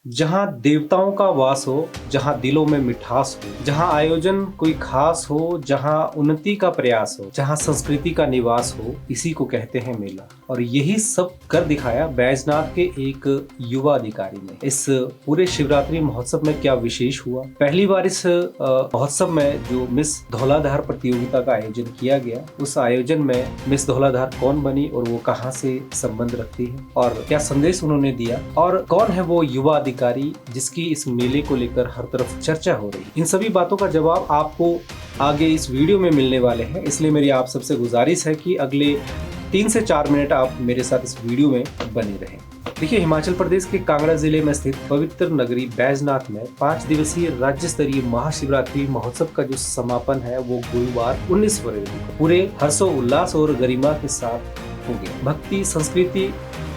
जहाँ देवताओं का वास हो, जहाँ दिलों में मिठास हो, जहाँ आयोजन कोई खास हो, जहाँ उन्नति का प्रयास हो, जहाँ संस्कृति का निवास हो, इसी को कहते हैं मेला। और यही सब कर दिखाया बैजनाथ के एक युवा अधिकारी ने। इस पूरे शिवरात्रि महोत्सव में क्या विशेष हुआ। पहली बार इस महोत्सव में जो मिस धौलाधार प्रतियोगिता का आयोजन किया गया, उस आयोजन में मिस धौलाधार कौन बनी और वो कहाँ से संबंध रखती है और क्या संदेश उन्होंने दिया, और कौन है वो युवा अधिकारी जिसकी इस मेले को लेकर हर तरफ चर्चा हो रही है। इन सभी बातों का जवाब आपको आगे इस वीडियो में मिलने वाले हैं, इसलिए मेरी आप सबसे गुजारिश है कि अगले 3 से 4 मिनट आप मेरे साथ इस वीडियो में बने रहें। देखिए, हिमाचल प्रदेश के कांगड़ा जिले में स्थित पवित्र नगरी बैजनाथ में 5 दिवसीय राज्य स्तरीय महाशिवरात्रि महोत्सव का जो समापन है वो गुरुवार 19 फरवरी को पूरे हर्षोल्लास और गरिमा के साथ हो गया। भक्ति संस्कृति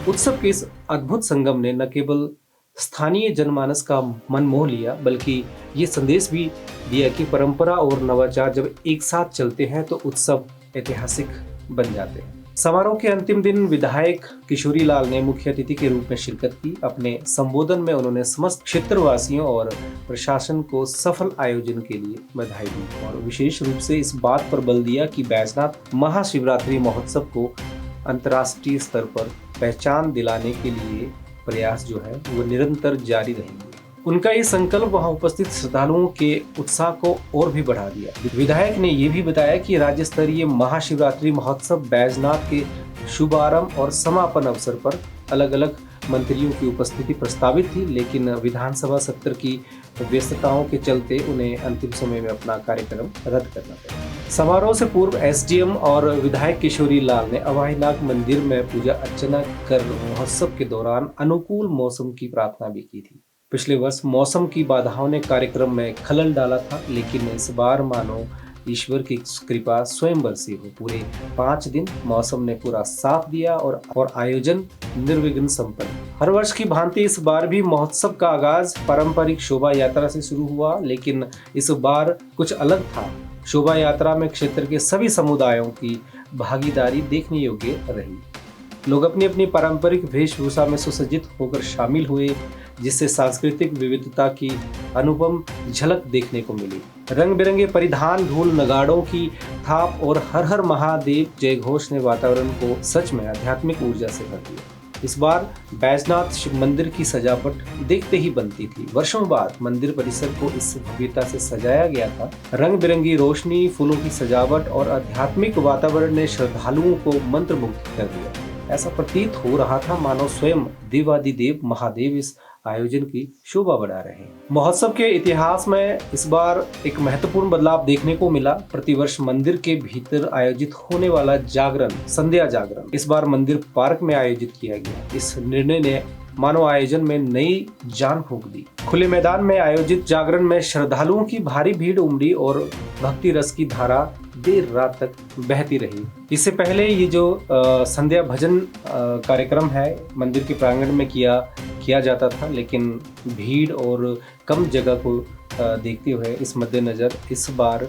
उत्सव के इस अद्भुत संगम ने न केवल स्थानीय जनमानस का मन मोह लिया, बल्कि ये संदेश भी दिया कि परंपरा और नवाचार जब एक साथ चलते हैं तो उत्सव ऐतिहासिक बन जाते हैं। समारोह के अंतिम दिन विधायक किशोरी लाल ने मुख्य अतिथि के रूप में शिरकत की। अपने संबोधन में उन्होंने समस्त क्षेत्रवासियों और प्रशासन को सफल आयोजन के लिए बधाई दी और विशेष रूप से इस बात पर बल दिया कि बैजनाथ महाशिवरात्रि महोत्सव को अंतर्राष्ट्रीय स्तर पर पहचान दिलाने के लिए प्रयास जो है वो निरंतर जारी रहेंगे। उनका ये संकल्प वहां उपस्थित श्रद्धालुओं के उत्साह को और भी बढ़ा दिया। विधायक ने ये भी बताया कि राज्य स्तरीय महाशिवरात्रि महोत्सव बैजनाथ के शुभारंभ और समापन अवसर पर अलग अलग मंत्रियों की उपस्थिति प्रस्तावित थी, लेकिन विधानसभा सत्र की व्यस्तताओं के चलते उन्हें अंतिम समय में अपना कार्यक्रम रद्द करना पड़ा। समारोह से पूर्व एसडीएम और विधायक किशोरी लाल ने अवाहीनाग मंदिर में पूजा अर्चना कर महोत्सव के दौरान अनुकूल मौसम की प्रार्थना भी की थी। पिछले वर्ष मौसम की बाधाओं ने कार्यक्रम में खलल डाला था, लेकिन इस बार मानो ईश्वर की कृपा स्वयं बरसी हो। पूरे 5 दिन मौसम ने पूरा साथ दिया और आयोजन निर्विघ्न संपन्न। हर वर्ष की भांति इस बार भी महोत्सव का आगाज पारंपरिक शोभा यात्रा से शुरू हुआ, लेकिन इस बार कुछ अलग था। शोभा यात्रा में क्षेत्र के सभी समुदायों की भागीदारी देखने योग्य रही। लोग अपनी अपनी पारंपरिक वेशभूषा में सुसज्जित होकर शामिल हुए, जिससे सांस्कृतिक विविधता की अनुपम झलक देखने को मिली। रंग बिरंगे परिधान, ढोल नगाड़ों की थाप और हर हर महादेव जय घोष ने वातावरण को सच में आध्यात्मिक ऊर्जा से भर दिया। इस बार बैजनाथ शिव मंदिर की सजावट देखते ही बनती थी। वर्षों बाद मंदिर परिसर को इस भव्यता से सजाया गया था। रंग बिरंगी रोशनी, फूलों की सजावट और आध्यात्मिक वातावरण ने श्रद्धालुओं को मंत्रमुग्ध कर दिया। ऐसा प्रतीत हो रहा था मानो स्वयं देवादिदेव महादेव इस आयोजन की शोभा बढ़ा रहे हैं। महोत्सव के इतिहास में इस बार एक महत्वपूर्ण बदलाव देखने को मिला। प्रतिवर्ष मंदिर के भीतर आयोजित होने वाला जागरण, संध्या जागरण, इस बार मंदिर पार्क में आयोजित किया गया। इस निर्णय ने मानव आयोजन में नई जान फूंक दी। खुले मैदान में आयोजित जागरण में श्रद्धालुओं की भारी भीड़ उमड़ी और भक्ति रस की धारा देर रात तक बहती रही। इससे पहले ये जो संध्या भजन कार्यक्रम है मंदिर के प्रांगण में किया जाता था, लेकिन भीड़ और कम जगह को देखते हुए इस मद्देनजर इस बार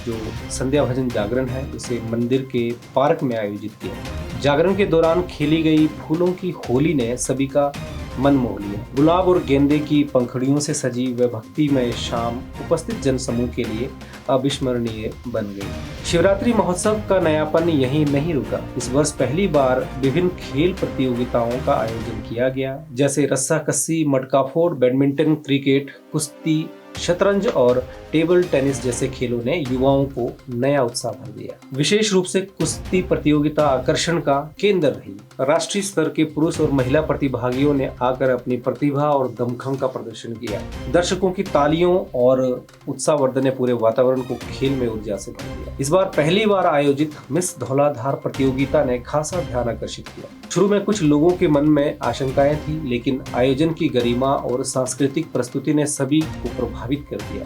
जो संध्या भजन जागरण है उसे मंदिर के पार्क में आयोजित किया। जागरण के दौरान खेली गई फूलों की होली ने सभी का मन मोह लिया। गुलाब और गेंदे की पंखुड़ियों से सजी व भक्तिमय शाम उपस्थित जनसमूह के लिए अविस्मरणीय बन गई। शिवरात्रि महोत्सव का नयापन यहीं नहीं रुका। इस वर्ष पहली बार विभिन्न खेल प्रतियोगिताओं का आयोजन किया गया, जैसे रस्साकस्सी, मटका फोड़, बैडमिंटन, क्रिकेट, कुश्ती, शतरंज और टेबल टेनिस जैसे खेलों ने युवाओं को नया उत्साह भर दिया। विशेष रूप से कुश्ती प्रतियोगिता आकर्षण का केंद्र रही। राष्ट्रीय स्तर के पुरुष और महिला प्रतिभागियों ने आकर अपनी प्रतिभा और दमखम का प्रदर्शन किया। दर्शकों की तालियों और उत्साहवर्धन ने पूरे वातावरण को खेल में ऊर्जा से भर दिया। इस बार पहली बार आयोजित मिस धौलाधार प्रतियोगिता ने खासा ध्यान आकर्षित किया। शुरू में कुछ लोगों के मन में आशंकाएं थी, लेकिन आयोजन की गरिमा और सांस्कृतिक प्रस्तुति ने सभी को प्रभावित कर दिया।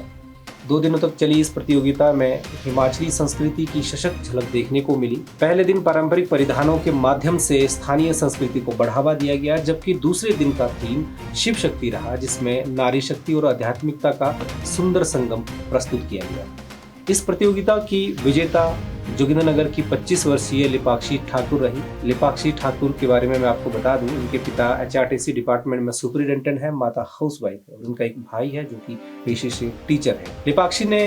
2 दिनों तक चली इस प्रतियोगिता में हिमाचली संस्कृति की सशक्त झलक देखने को मिली। पहले दिन पारंपरिक परिधानों के माध्यम से स्थानीय संस्कृति को बढ़ावा दिया गया, जबकि दूसरे दिन का थीम शिव शक्ति रहा, जिसमें नारी शक्ति और आध्यात्मिकता का सुंदर संगम प्रस्तुत किया गया। इस प्रतियोगिता की विजेता जोगिंद्रनगर की 25 वर्षीय लिपाक्षी ठाकुर रही। लिपाक्षी ठाकुर के बारे में मैं आपको बता दूं, उनके पिता HRTC डिपार्टमेंट में सुपरिटेंडेंट है, माता हाउसवाइफ है और उनका एक भाई है जो कि पेशे से टीचर है। लिपाक्षी ने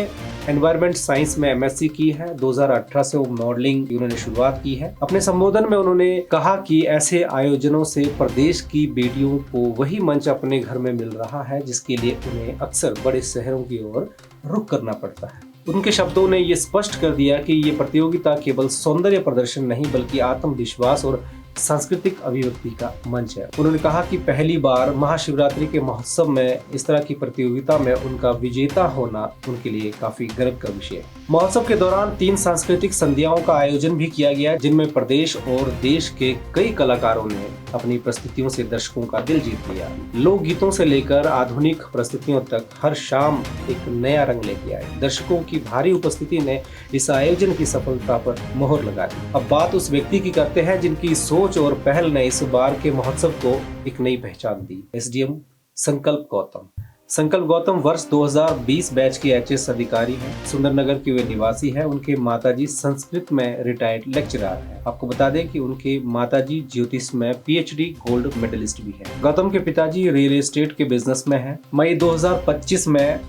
एनवायरमेंट साइंस में MSc की है। 2018 से वो मॉडलिंग की उन्होंने शुरुआत की है। अपने संबोधन में उन्होंने कहा कि ऐसे आयोजनों से प्रदेश की बेटियों को वही मंच अपने घर में मिल रहा है जिसके लिए उन्हें अक्सर बड़े शहरों की ओर रुख करना पड़ता है। उनके शब्दों ने ये स्पष्ट कर दिया कि ये प्रतियोगिता केवल सौंदर्य प्रदर्शन नहीं बल्कि आत्मविश्वास और सांस्कृतिक अभिव्यक्ति का मंच है। उन्होंने कहा कि पहली बार महाशिवरात्रि के महोत्सव में इस तरह की प्रतियोगिता में उनका विजेता होना उनके लिए काफी गर्व का विषय है। महोत्सव के दौरान 3 सांस्कृतिक संध्याओं का आयोजन भी किया गया, जिनमें प्रदेश और देश के कई कलाकारों ने अपनी प्रस्तुतियों से दर्शकों का दिल जीत लिया। लोकगीतों से लेकर आधुनिक प्रस्तुतियों तक हर शाम एक नया रंग लेके आए। दर्शकों की भारी उपस्थिति ने इस आयोजन की सफलता पर मोहर लगा दी। अब बात उस व्यक्ति की करते हैं जिनकी सोच और पहल ने इस बार के महोत्सव को एक नई पहचान दी। SDM संकल्प गौतम। संकल्प गौतम वर्ष 2020 बैच के HS अधिकारी हैं। सुंदरनगर के वे निवासी हैं। उनके माताजी संस्कृत में रिटायर्ड लेक्चरर हैं। आपको बता दें कि उनके माताजी ज्योतिष में PhD गोल्ड मेडलिस्ट भी हैं। गौतम के पिताजी रियल एस्टेट के बिजनेस में हैं। मई 2025 में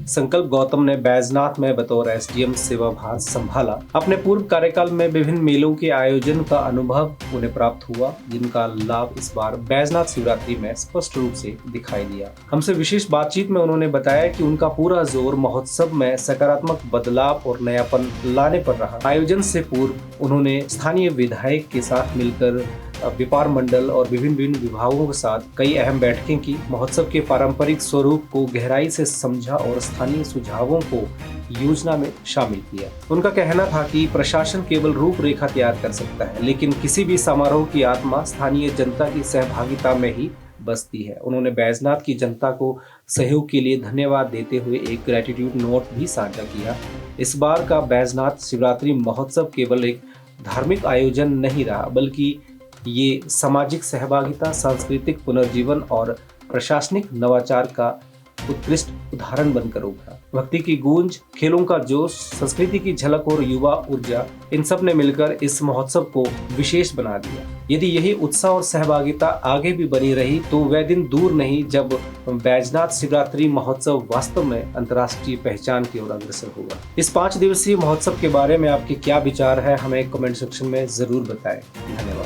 संकल्प गौतम ने बैजनाथ में बतौर SDM सेवाभार संभाला। अपने पूर्व कार्यकाल में विभिन्न मेलों के आयोजन का अनुभव उन्हें प्राप्त हुआ, जिनका लाभ इस बार बैजनाथ शिवरात्रि में स्पष्ट रूप से दिखाई दिया। हमसे विशेष बातचीत में उन्होंने बताया कि उनका पूरा जोर महोत्सव में सकारात्मक बदलाव और नयापन लाने पर रहा। आयोजन से पूर्व उन्होंने स्थानीय विधायक के साथ मिलकर व्यापार मंडल और विभिन्न विभागों के साथ कई अहम बैठकें की। महोत्सव के पारंपरिक स्वरूप को गहराई से समझा और स्थानीय सुझावों को योजना में शामिल किया। उनका कहना था कि प्रशासन केवल रूपरेखा तैयार कर सकता है, लेकिन किसी भी समारोह की आत्मा स्थानीय जनता की सहभागिता में ही बसती है। उन्होंने बैजनाथ की जनता को सहयोग के लिए धन्यवाद देते हुए एक ग्रेटिट्यूड नोट भी साझा किया। इस बार का बैजनाथ शिवरात्रि महोत्सव केवल एक धार्मिक आयोजन नहीं रहा, बल्कि ये सामाजिक सहभागिता, सांस्कृतिक पुनर्जीवन और प्रशासनिक नवाचार का उत्कृष्ट उदाहरण बनकर उभरा। भक्ति की गूंज, खेलों का जोश, संस्कृति की झलक और युवा ऊर्जा, इन सब ने मिलकर इस महोत्सव को विशेष बना दिया। यदि यही उत्साह और सहभागिता आगे भी बनी रही तो वह दिन दूर नहीं जब बैजनाथ शिवरात्रि महोत्सव वास्तव में अंतर्राष्ट्रीय पहचान की ओर अग्रसर होगा। इस 5 दिवसीय महोत्सव के बारे में आपके क्या विचार है, हमें कमेंट सेक्शन में जरूर बताएं। धन्यवाद।